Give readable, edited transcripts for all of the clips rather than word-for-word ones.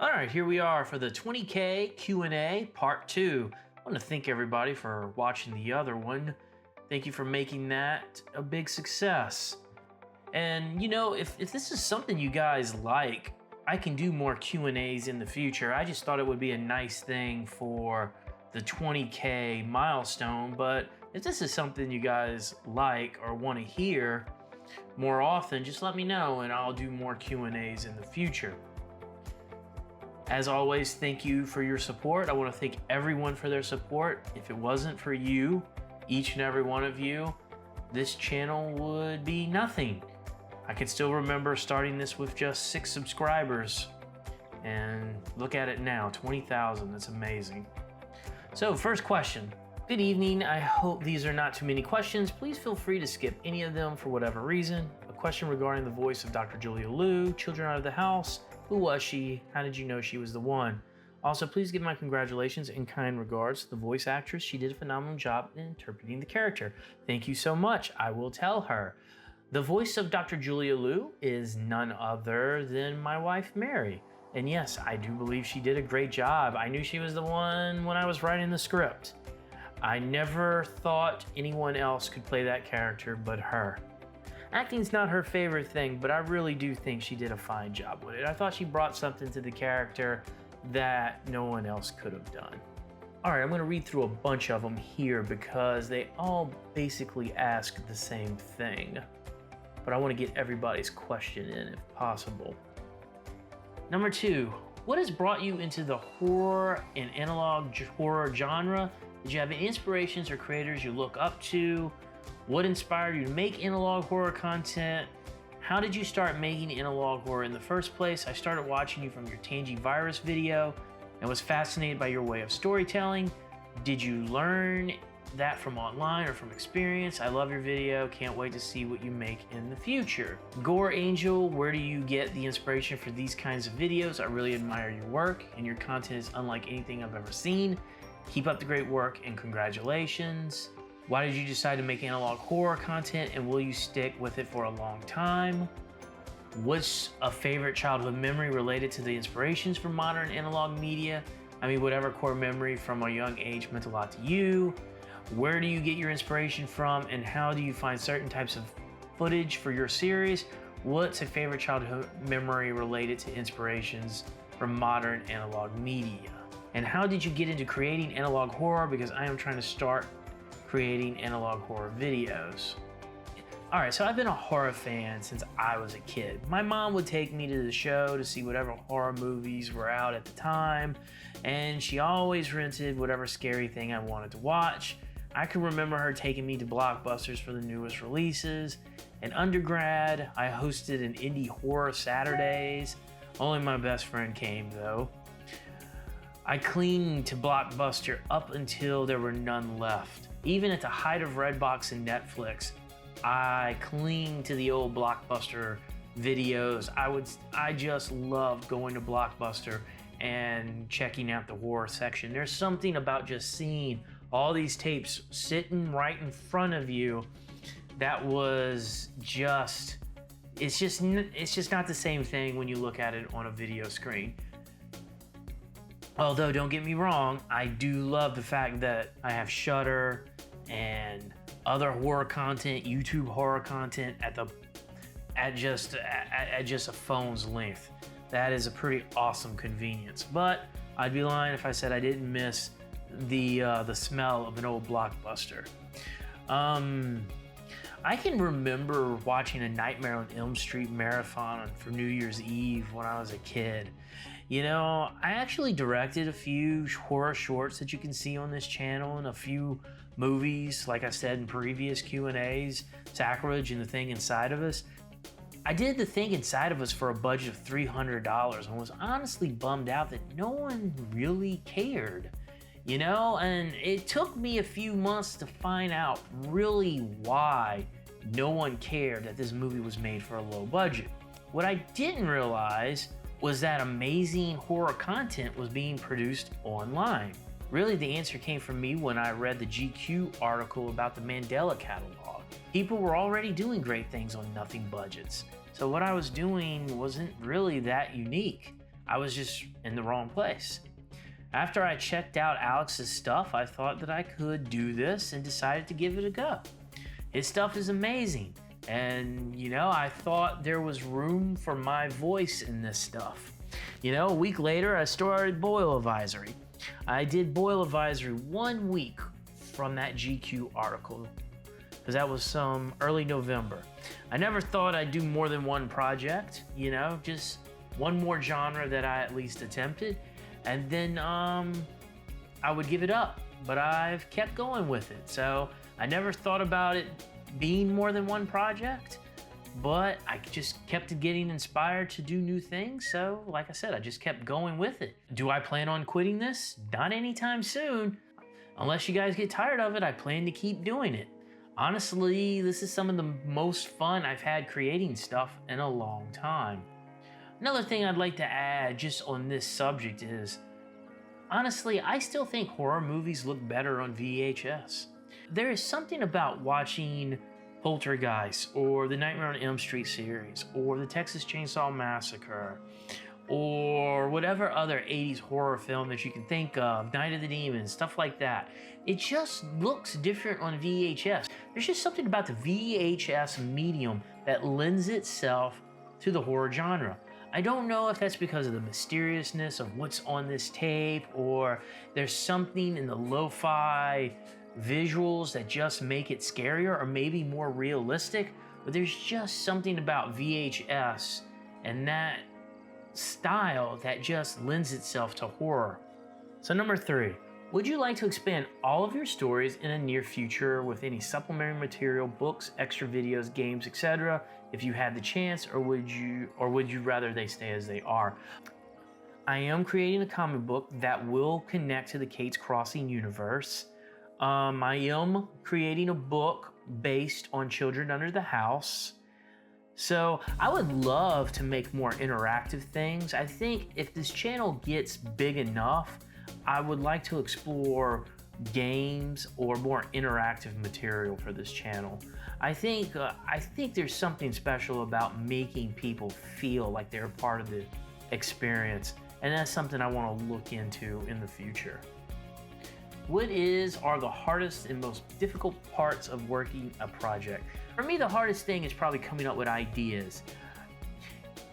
All right, here we are for the 20K Q&A part 2. I want to thank everybody for watching the other one. Thank you for making that a big success. And you know, if this is something you guys like, I can do more Q&As in the future. I just thought it would be a nice thing for the 20K milestone, but if this is something you guys like or want to hear more often, just let me know and I'll do more Q&As in the future. As always, thank you for your support. I want to thank everyone for their support. If it wasn't for you, each and every one of you, this channel would be nothing. I can still remember starting this with just 6 subscribers. And look at it now, 20,000, that's amazing. So first question. Good evening, I hope these are not too many questions. Please feel free to skip any of them for whatever reason. A question regarding the voice of Dr. Julia Liu, Children Out of the House. Who was she? How did you know she was the one? Also, please give my congratulations and kind regards to the voice actress. She did a phenomenal job in interpreting the character. Thank you so much. I will tell her. The voice of Dr. Julia Liu is none other than my wife, Mary. And yes, I do believe she did a great job. I knew she was the one when I was writing the script. I never thought anyone else could play that character but her. Acting's not her favorite thing, but I really do think she did a fine job with it. I thought she brought something to the character that no one else could have done. All right, I'm going to read through a bunch of them here because they all basically ask the same thing. But I want to get everybody's question in if possible. Number 2, what has brought you into the horror and analog horror genre? Did you have any inspirations or creators you look up to? What inspired you to make analog horror content? How did you start making analog horror in the first place? I started watching you from your Tangy Virus video and was fascinated by your way of storytelling. Did you learn that from online or from experience? I love your video. Can't wait to see what you make in the future. Gore Angel, where do you get the inspiration for these kinds of videos? I really admire your work and your content is unlike anything I've ever seen. Keep up the great work and congratulations. Why did you decide to make analog horror content and will you stick with it for a long time? What's a favorite childhood memory related to the inspirations for modern analog media? I mean, whatever core memory from a young age meant a lot to you. Where do you get your inspiration from and how do you find certain types of footage for your series? What's a favorite childhood memory related to inspirations from modern analog media? And how did you get into creating analog horror? Because I am trying to start creating analog horror videos. All right, so I've been a horror fan since I was a kid. My mom would take me to the show to see whatever horror movies were out at the time, and she always rented whatever scary thing I wanted to watch. I can remember her taking me to Blockbusters for the newest releases. In undergrad, I hosted an indie horror Saturdays. Only my best friend came though. I clinged to Blockbuster up until there were none left. Even at the height of Redbox and Netflix, I cling to the old Blockbuster videos. I just loved going to Blockbuster and checking out the horror section. There's something about just seeing all these tapes sitting right in front of you that was just, it's just not the same thing when you look at it on a video screen. Although, don't get me wrong, I do love the fact that I have Shudder and other horror content, YouTube horror content at just a phone's length. That is a pretty awesome convenience. But I'd be lying if I said I didn't miss the smell of an old Blockbuster. I can remember watching a Nightmare on Elm Street marathon for New Year's Eve when I was a kid. You know, I actually directed a few horror shorts that you can see on this channel and a few movies, like I said in previous Q&As, Sacrilege and The Thing Inside of Us. I did The Thing Inside of Us for a budget of $300 and was honestly bummed out that no one really cared. You know, and it took me a few months to find out really why no one cared that this movie was made for a low budget. What I didn't realize was that amazing horror content was being produced online. Really, the answer came from me when I read the GQ article about the Mandela catalog. People were already doing great things on nothing budgets. So what I was doing wasn't really that unique. I was just in the wrong place. After I checked out Alex's stuff, I thought that I could do this and decided to give it a go. His stuff is amazing, and I thought there was room for my voice in this stuff. A week later, I started Boil Advisory. I did Boil Advisory 1 week from that GQ article, because that was some early November. I never thought I'd do more than one project, just one more genre that I at least attempted, and then I would give it up. But I've kept going with it, so I never thought about it being more than one project, but I just kept getting inspired to do new things. So like I said, I just kept going with it. Do I plan on quitting this? Not anytime soon. Unless you guys get tired of it, I plan to keep doing it. Honestly, this is some of the most fun I've had creating stuff in a long time. Another thing I'd like to add just on this subject is, honestly, I still think horror movies look better on VHS. There is something about watching Poltergeist or the Nightmare on Elm Street series or the Texas Chainsaw Massacre or whatever other 80s horror film that you can think of, Night of the Demons, stuff like that. It just looks different on VHS. There's just something about the VHS medium that lends itself to the horror genre. I don't know if that's because of the mysteriousness of what's on this tape, or there's something in the lo-fi visuals that just make it scarier or maybe more realistic, but there's just something about VHS and that style that just lends itself to horror. So number 3, would you like to expand all of your stories in a near future with any supplementary material, books, extra videos, games, etc. if you had the chance, or would you rather they stay as they are? I am creating a comic book that will connect to the Kate's Crossing universe. I am creating a book based on Children Under the House. So I would love to make more interactive things. I think if this channel gets big enough, I would like to explore games or more interactive material for this channel. I think there's something special about making people feel like they're part of the experience, and that's something I want to look into in the future. What are the hardest and most difficult parts of working a project? For me, the hardest thing is probably coming up with ideas.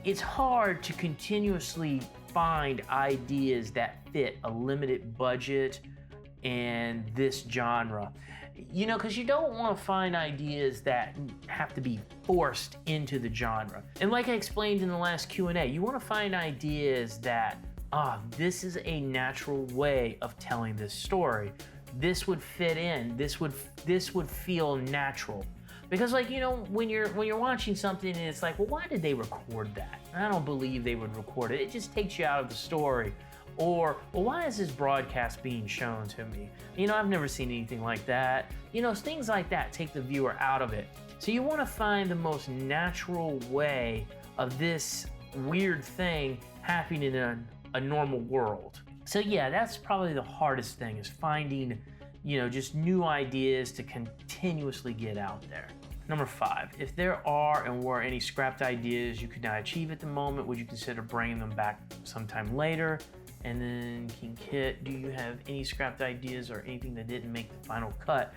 It's hard to continuously find ideas that fit a limited budget and this genre. Because you don't want to find ideas that have to be forced into the genre. And like I explained in the last Q&A, you want to find ideas that this is a natural way of telling this story. This would fit in. This would feel natural. Because when you're watching something and it's like, well, why did they record that? I don't believe they would record it. It just takes you out of the story. Or, well, why is this broadcast being shown to me? I've never seen anything like that. Things like that take the viewer out of it. So you want to find the most natural way of this weird thing happening in a normal world. So yeah, that's probably the hardest thing, is finding, just new ideas to continuously get out there. Number 5, if there are and were any scrapped ideas you could not achieve at the moment, would you consider bringing them back sometime later? And then King Kit, do you have any scrapped ideas or anything that didn't make the final cut?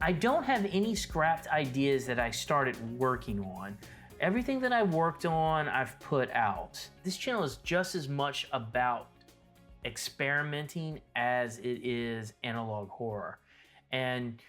I don't have any scrapped ideas that I started working on. Everything that I worked on, I've put out. This channel is just as much about experimenting as it is analog horror. And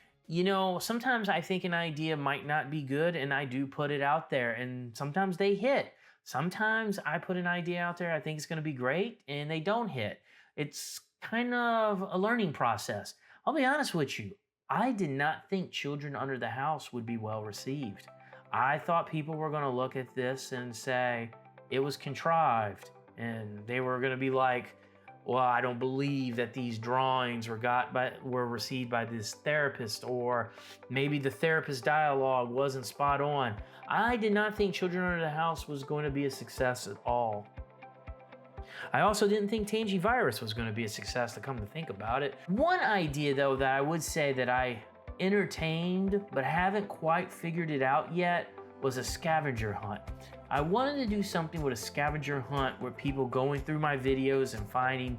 sometimes I think an idea might not be good, and I do put it out there, and sometimes they hit. Sometimes I put an idea out there, I think it's gonna be great, and they don't hit. It's kind of a learning process. I'll be honest with you, I did not think Children Under the House would be well received. I thought people were gonna look at this and say it was contrived, and they were gonna be like, well, I don't believe that these drawings were received by this therapist, or maybe the therapist dialogue wasn't spot on. I did not think Children Under the House was going to be a success at all. I also didn't think Tangivirus was going to be a success, to come to think about it. One idea, though, that I would say that I entertained but haven't quite figured it out yet was a scavenger hunt. I wanted to do something with a scavenger hunt where people going through my videos and finding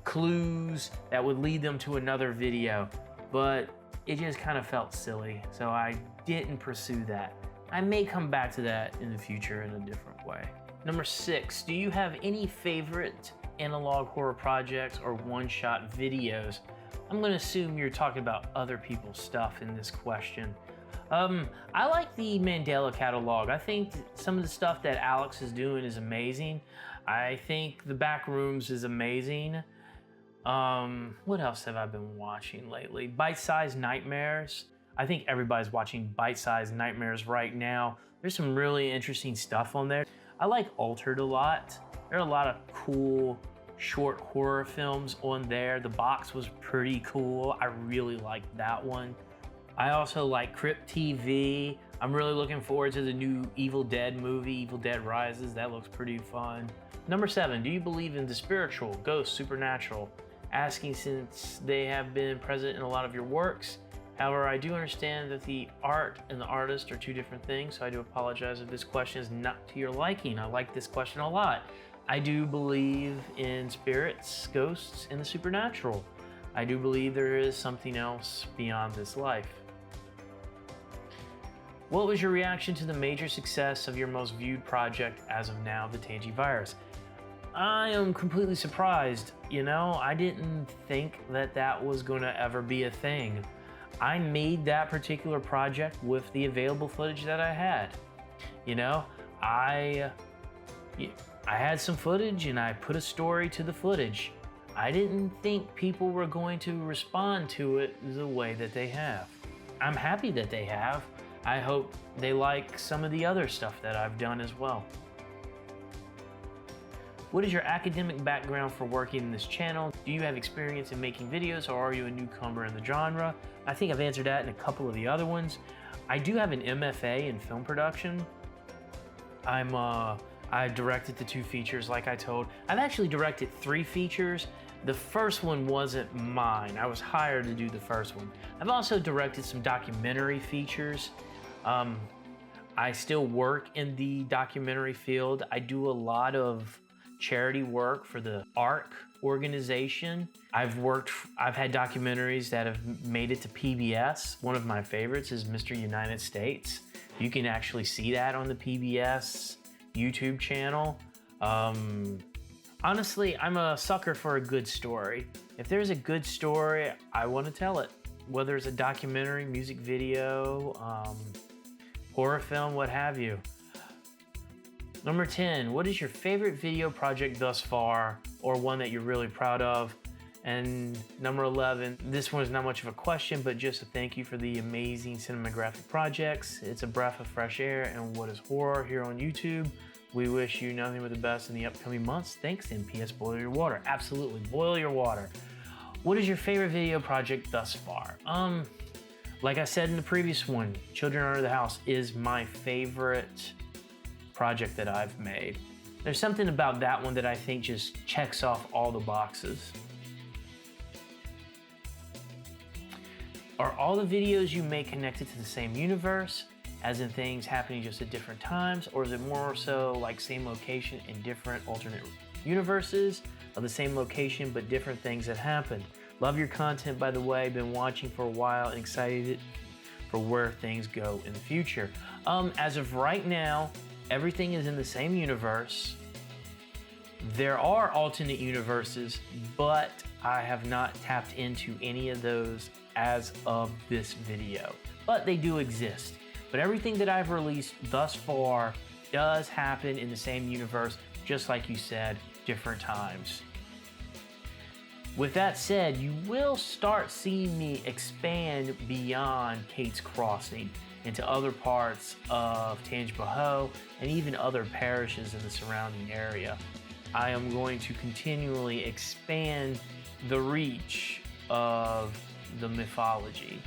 clues that would lead them to another video, but it just kind of felt silly, so I didn't pursue that. I may come back to that in the future in a different way. Number 6, do you have any favorite analog horror projects or one-shot videos? I'm gonna assume you're talking about other people's stuff in this question. I like the Mandela catalog. I think some of the stuff that Alex is doing is amazing. I think the Backrooms is amazing. What else have I been watching lately? Bite-Sized Nightmares. I think everybody's watching Bite-Sized Nightmares right now. There's some really interesting stuff on there. I like Altered a lot. There are a lot of cool short horror films on there. The box was pretty cool. I really liked that one. I also like Crypt TV. I'm really looking forward to the new Evil Dead movie, Evil Dead Rises. That looks pretty fun. Number 7, do you believe in the spiritual, ghost, supernatural? Asking since they have been present in a lot of your works. However, I do understand that the art and the artist are two different things, so I do apologize if this question is not to your liking. I like this question a lot. I do believe in spirits, ghosts, and the supernatural. I do believe there is something else beyond this life. What was your reaction to the major success of your most viewed project as of now, the Tangivirus? I am completely surprised. You know, I didn't think that that was going to ever be a thing. I made that particular project with the available footage that I had. You know, I had some footage and I put a story to the footage. I didn't think people were going to respond to it the way that they have. I'm happy that they have. I hope they like some of the other stuff that I've done as well. What is your academic background for working in this channel? Do you have experience in making videos, or are you a newcomer in the genre? I think I've answered that in a couple of the other ones. I do have an MFA in film production. I directed the 2 features, like I told. I've actually directed 3 features. The first one wasn't mine. I was hired to do the first one. I've also directed some documentary features. I still work in the documentary field. I do a lot of charity work for the ARC organization. I've had documentaries that have made it to PBS. One of my favorites is Mr. United States. You can actually see that on the PBS YouTube channel. Honestly, I'm a sucker for a good story. If there's a good story, I want to tell it. Whether it's a documentary, music video, horror film, what have you. Number 10, what is your favorite video project thus far, or one that you're really proud of? And number 11, this one is not much of a question, but just a thank you for the amazing cinematographic projects. It's a breath of fresh air and what is horror here on YouTube. We wish you nothing but the best in the upcoming months. Thanks, NPS Boil Your Water. Absolutely, boil your water. What is your favorite video project thus far? Like I said in the previous one, Children Under the House is my favorite project that I've made. There's something about that one that I think just checks off all the boxes. Are all the videos you make connected to the same universe, as in things happening just at different times, or is it more so like same location in different alternate universes of the same location but different things that happen? Love your content, by the way. Been watching for a while and excited for where things go in the future. As of right now, everything is in the same universe. There are alternate universes, but I have not tapped into any of those as of this video. But they do exist. But everything that I've released thus far does happen in the same universe, just like you said, different times. With that said, you will start seeing me expand beyond Kate's Crossing into other parts of Tangipahoa and even other parishes in the surrounding area. I am going to continually expand the reach of the mythology.